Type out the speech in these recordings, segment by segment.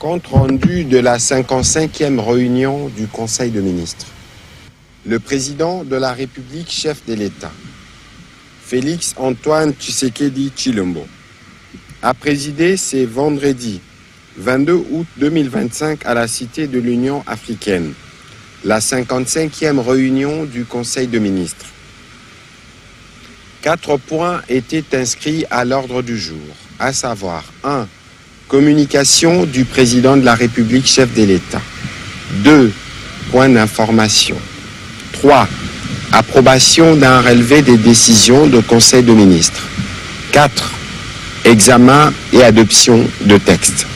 Compte rendu de la 55e réunion du Conseil de ministres. Le président de la République, chef de l'État, Félix Antoine Tshisekedi Tshilombo, a présidé ce vendredi 22 août 2025 à la Cité de l'Union africaine, la 55e réunion du Conseil de ministres. 4 points étaient inscrits à l'ordre du jour, à savoir 1. Communication du président de la République, chef de l'État. 2. Point d'information. 3. Approbation d'un relevé des décisions du Conseil de ministres. 4. Examen et adoption de textes.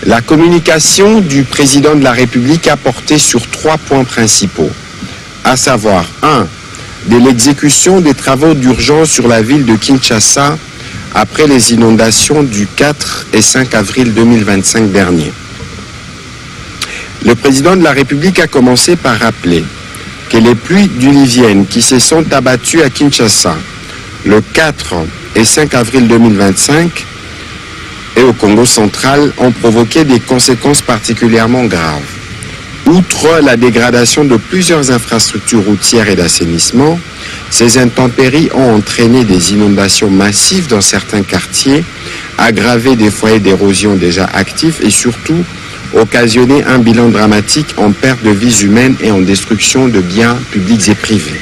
La communication du président de la République a porté sur 3 points principaux, à savoir 1. De l'exécution des travaux d'urgence sur la ville de Kinshasa après les inondations du 4 et 5 avril 2025 dernier. Le président de la République a commencé par rappeler que les pluies diluviennes qui se sont abattues à Kinshasa le 4 et 5 avril 2025 et au Congo central ont provoqué des conséquences particulièrement graves. Outre la dégradation de plusieurs infrastructures routières et d'assainissement, ces intempéries ont entraîné des inondations massives dans certains quartiers, aggravé des foyers d'érosion déjà actifs et surtout occasionné un bilan dramatique en perte de vies humaines et en destruction de biens publics et privés.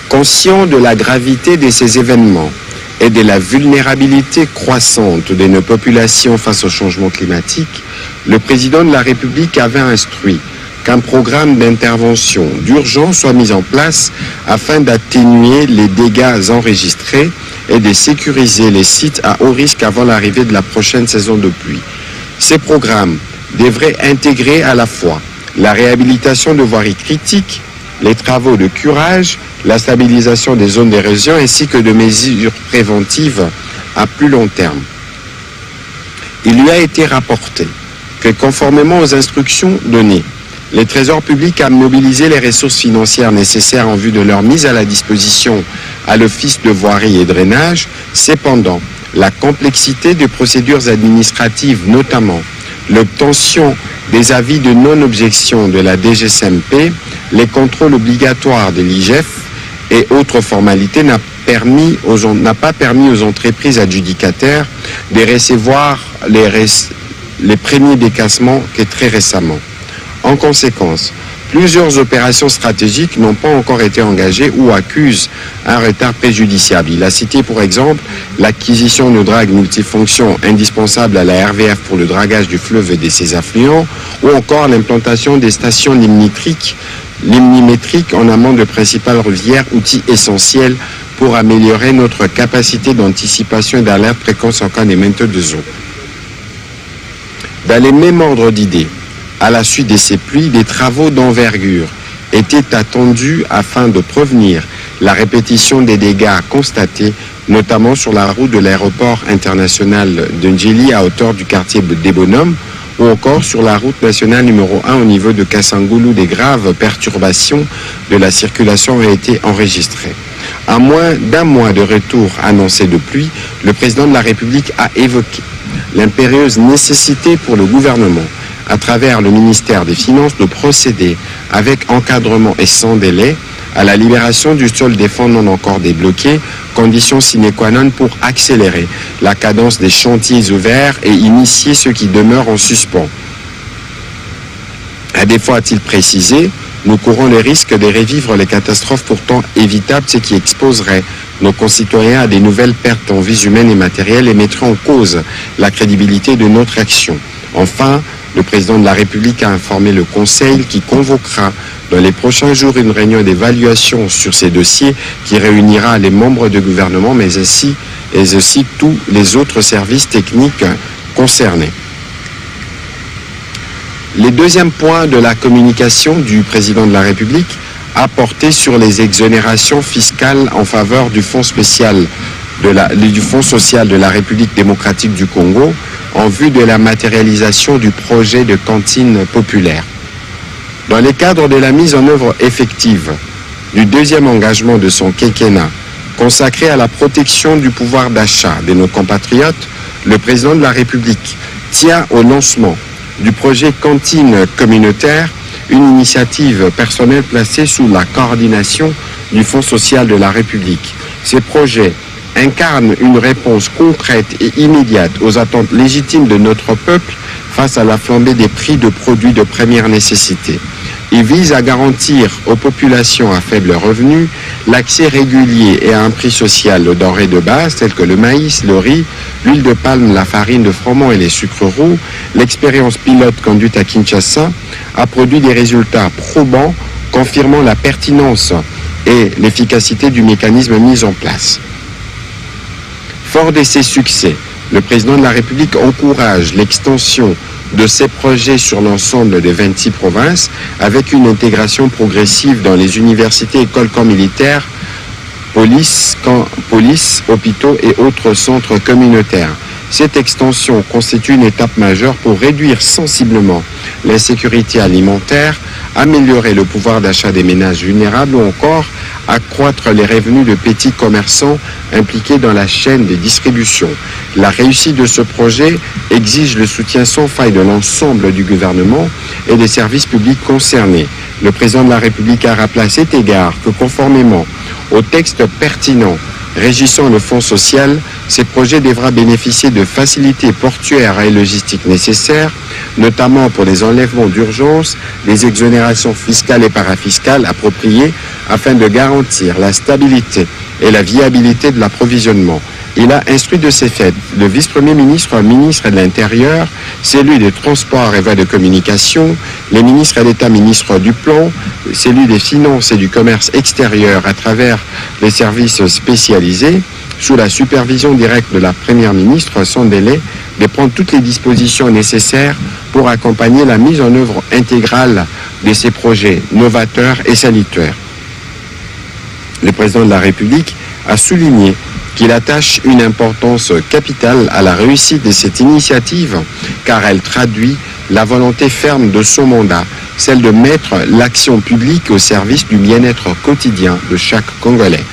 Conscient de la gravité de ces événements et de la vulnérabilité croissante de nos populations face au changement climatique, le président de la République avait instruit qu'un programme d'intervention d'urgence soit mis en place afin d'atténuer les dégâts enregistrés et de sécuriser les sites à haut risque avant l'arrivée de la prochaine saison de pluie. Ces programmes devraient intégrer à la fois la réhabilitation de voiries critiques, les travaux de curage, la stabilisation des zones d'érosion ainsi que de mesures préventives à plus long terme. Il lui a été rapporté que conformément aux instructions données, le Trésor public a mobilisé les ressources financières nécessaires en vue de leur mise à la disposition à l'Office de voirie et drainage. Cependant, la complexité des procédures administratives, notamment l'obtention des avis de non-objection de la DGCMP, les contrôles obligatoires de l'IGF et autres formalités n'a pas permis aux entreprises adjudicataires de recevoir les premiers décassements que très récemment. En conséquence, plusieurs opérations stratégiques n'ont pas encore été engagées ou accusent un retard préjudiciable. Il a cité pour exemple l'acquisition de dragues multifonctions indispensables à la RVF pour le dragage du fleuve et de ses affluents, ou encore l'implantation des stations limnimétriques en amont de principales rivières, outil essentiel pour améliorer notre capacité d'anticipation et d'alerte précoce en cas d'émeute de eau. Dans les mêmes ordres d'idées, à la suite de ces pluies, des travaux d'envergure étaient attendus afin de prévenir la répétition des dégâts constatés, notamment sur la route de l'aéroport international de Ndjili à hauteur du quartier des Bonhommes, ou encore sur la route nationale numéro 1 au niveau de Kassangoulou. Des graves perturbations de la circulation ont été enregistrées. À moins d'un mois de retour annoncé de pluie, le président de la République a évoqué l'impérieuse nécessité pour le gouvernement, à travers le ministère des Finances, de procéder avec encadrement et sans délai à la libération du sol des fonds non encore débloqués, condition sine qua non pour accélérer la cadence des chantiers ouverts et initier ceux qui demeurent en suspens. À défaut, a-t-il précisé, nous courons le risque de revivre les catastrophes pourtant évitables, ce qui exposerait nos concitoyens à des nouvelles pertes en vies humaines et matérielles et mettrait en cause la crédibilité de notre action. Enfin, le président de la République a informé le Conseil qui convoquera dans les prochains jours une réunion d'évaluation sur ces dossiers qui réunira les membres du gouvernement mais aussi tous les autres services techniques concernés. Le deuxième point de la communication du président de la République a porté sur les exonérations fiscales en faveur du Fonds social de la République démocratique du Congo en vue de la matérialisation du projet de cantine populaire. Dans le cadre de la mise en œuvre effective du deuxième engagement de son quinquennat Consacré à la protection du pouvoir d'achat de nos compatriotes, le président de la République tient au lancement du projet Cantine communautaire, une initiative personnelle placée sous la coordination du Fonds social de la République. Ces projets incarnent une réponse concrète et immédiate aux attentes légitimes de notre peuple face à la flambée des prix de produits de première nécessité. Il vise à garantir aux populations à faible revenu l'accès régulier et à un prix social aux denrées de base telles que le maïs, le riz, l'huile de palme, la farine de froment et les sucres roux. L'expérience pilote conduite à Kinshasa a produit des résultats probants confirmant la pertinence et l'efficacité du mécanisme mis en place. Fort de ces succès, le président de la République encourage l'extension de ces projets sur l'ensemble des 26 provinces avec une intégration progressive dans les universités, écoles, camps militaires, police, hôpitaux et autres centres communautaires. Cette extension constitue une étape majeure pour réduire sensiblement l'insécurité alimentaire, améliorer le pouvoir d'achat des ménages vulnérables ou encore accroître les revenus de petits commerçants impliqués dans la chaîne de distribution. La réussite de ce projet exige le soutien sans faille de l'ensemble du gouvernement et des services publics concernés. Le président de la République a rappelé à cet égard que conformément au texte pertinent régissant le fonds social, ces projets devraient bénéficier de facilités portuaires et logistiques nécessaires, notamment pour les enlèvements d'urgence, les exonérations fiscales et parafiscales appropriées afin de garantir la stabilité et la viabilité de l'approvisionnement. Il a instruit de ces faits le vice-premier ministre, ministre de l'Intérieur, celui des Transports et voies de communication, les ministres d'État, ministres du Plan, celui des Finances et du Commerce extérieur à travers les services spécialisés, sous la supervision directe de la Première ministre, sans délai, de prendre toutes les dispositions nécessaires pour accompagner la mise en œuvre intégrale de ces projets novateurs et salutaires. Le président de la République a souligné qu'il attache une importance capitale à la réussite de cette initiative car elle traduit la volonté ferme de son mandat, celle de mettre l'action publique au service du bien-être quotidien de chaque Congolais.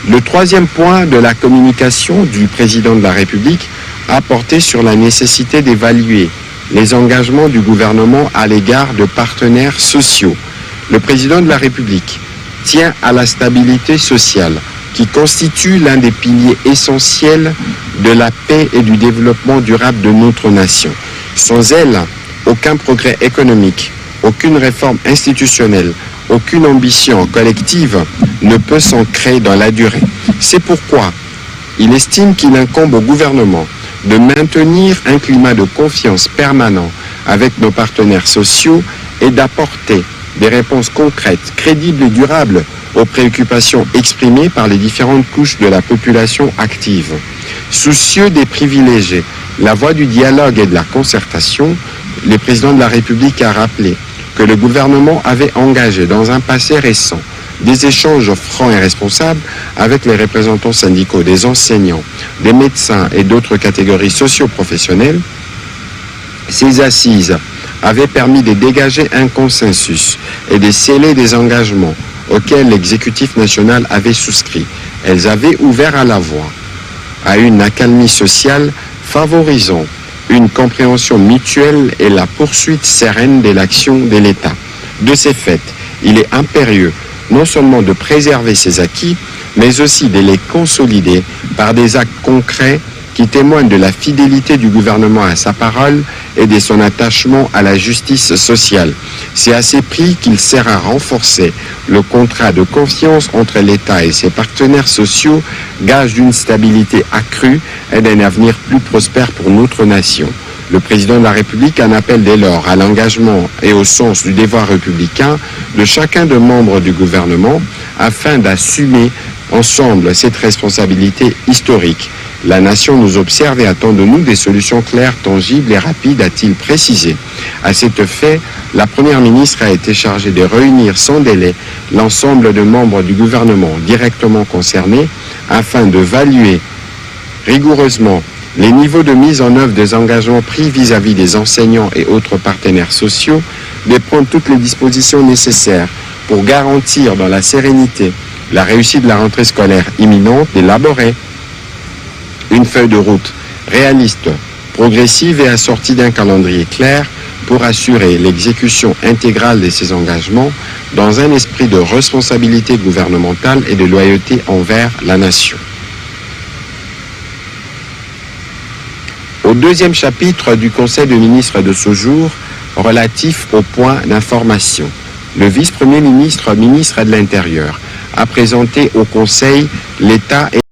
Le troisième point de la communication du président de la République a porté sur la nécessité d'évaluer les engagements du gouvernement à l'égard de partenaires sociaux. Le président de la République tient à la stabilité sociale qui constitue l'un des piliers essentiels de la paix et du développement durable de notre nation. Sans elle, aucun progrès économique, aucune réforme institutionnelle, aucune ambition collective ne peut s'ancrer dans la durée. C'est pourquoi il estime qu'il incombe au gouvernement de maintenir un climat de confiance permanent avec nos partenaires sociaux et d'apporter des réponses concrètes, crédibles et durables aux préoccupations exprimées par les différentes couches de la population active. Soucieux des privilégiés, la voie du dialogue et de la concertation, le président de la République a rappelé que le gouvernement avait engagé dans un passé récent des échanges francs et responsables avec les représentants syndicaux, des enseignants, des médecins et d'autres catégories socio-professionnelles. Ces assises avaient permis de dégager un consensus et de sceller des engagements auxquels l'exécutif national avait souscrit. Elles avaient ouvert à la voie à une accalmie sociale favorisant une compréhension mutuelle et la poursuite sereine de l'action de l'État. De ces faits, il est impérieux non seulement de préserver ces acquis, mais aussi de les consolider par des actes concrets qui témoignent de la fidélité du gouvernement à sa parole et de son attachement à la justice sociale. C'est à ces prix qu'il sert à renforcer le contrat de confiance entre l'État et ses partenaires sociaux, gage d'une stabilité accrue et d'un avenir plus prospère pour notre nation. Le président de la République en appelle dès lors à l'engagement et au sens du devoir républicain de chacun des membres du gouvernement afin d'assumer ensemble cette responsabilité historique. La nation nous observe et attend de nous des solutions claires, tangibles et rapides, a-t-il précisé. À cet fait, la Première ministre a été chargée de réunir sans délai l'ensemble des membres du gouvernement directement concernés afin d'évaluer rigoureusement les niveaux de mise en œuvre des engagements pris vis-à-vis des enseignants et autres partenaires sociaux, de prendre toutes les dispositions nécessaires pour garantir dans la sérénité la réussite de la rentrée scolaire imminente, d'élaborer une feuille de route réaliste, progressive et assortie d'un calendrier clair pour assurer l'exécution intégrale de ces engagements dans un esprit de responsabilité gouvernementale et de loyauté envers la nation. Au deuxième chapitre du Conseil des ministres de ce jour, relatif aux points d'information, le vice-premier ministre, ministre de l'Intérieur, a présenté au Conseil l'état et